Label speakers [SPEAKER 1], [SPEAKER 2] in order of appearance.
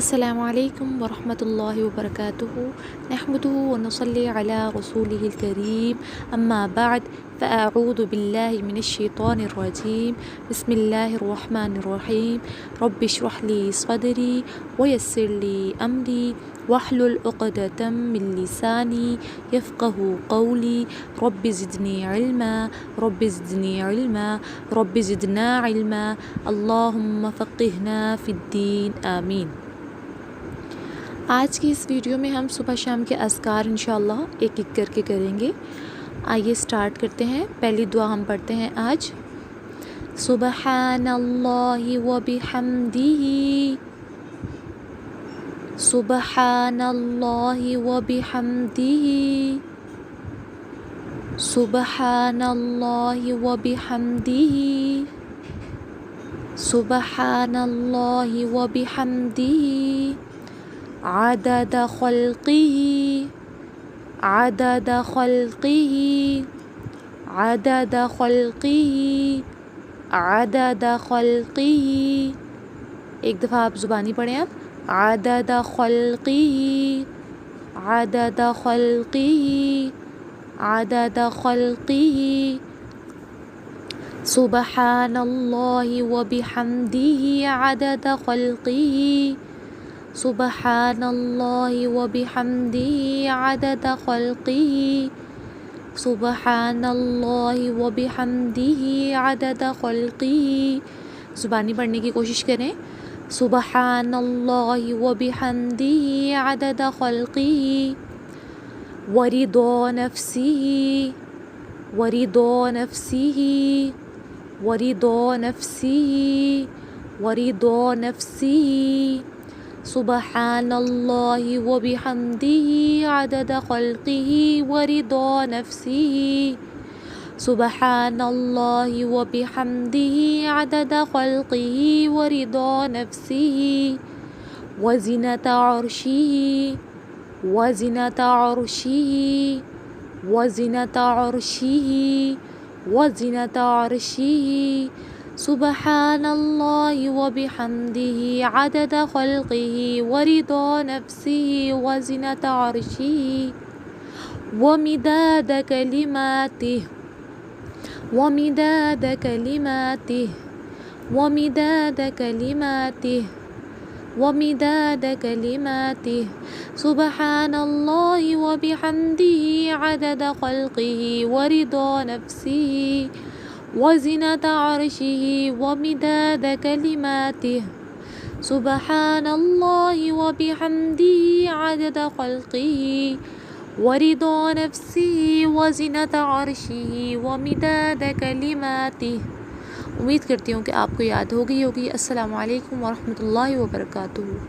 [SPEAKER 1] السلام علیکم ورحمۃ اللہ وبرکاتہ نحمده ونصلی علی رسوله الکریم اما بعد فاعوذ باللہ من الشیطان الرجیم بسم اللہ الرحمن الرحیم رب اشرح لی صدری ویسر لی امری واحلل عقدۃ من لسانی یفقهوا قولی رب زدنی علما رب زدنی علما رب زدنا علما اللہم فقہنا فی الدین آمین۔ آج کی اس ویڈیو میں ہم صبح شام کے اذکار انشاءاللہ ایک ایک کر کے کریں گے۔ آئیے سٹارٹ کرتے ہیں۔ پہلی دعا ہم پڑھتے ہیں آج، سبحان اللہ و بحمدہ، سبحان اللہ و بحمدہ، سبحان اللہ و بحمدہ، سبحان اللہ و بحمدہ، عدد خلقه عدد خلقه عدد خلقه عدد خلقه۔ ایک دفعہ آپ زبانی پڑھیں آپ، عدد خلقه عدد خلقه عدد خلقه، سبحان اللہ و بحمدہ عدد خلقه، سبحان اللہ و بحمدہ عدد خلقہ، سبحان اللہ و بحمدہ عدد خلقہ۔ زبانی پڑھنے کی کوشش کریں، سبحان اللہ و بحمدہ عدد خلقہ، ورضا نفسہ ورضا نفسہ ورضا نفسہ ورضا نفسہ، سبحان اللہ و بحمدہ عدد خلقہ ورضا نفسہ، سبحان اللہ و بحمدہ عدد خلقہ ورضا نفسہ، وزنۃ عرشہ وزنۃ عرشہ وزنۃ عرشہ وزنۃ عرشہ، سبحان اللہ و بحمدہ عدد خلقہ ورضا نفسہ وزنۃ عرشہ، ومداد کلماتہ ومداد کلماتہ ومداد کلماتہ ومداد کلماتہ، سبحان اللہ و بحمدہ عدد خلقہ ورضا نفسہ وزنۃ عرشہ ومداد کلماتہ، سبحان اللہ و بحمدہ عدد خلقہ ورضا نفسہ وزنۃ عرشہ ومداد کلماتہ۔ امید کرتی ہوں کہ آپ کو یاد ہو گئی ہوگی۔ السلام علیکم ورحمۃ اللہ وبرکاتہ۔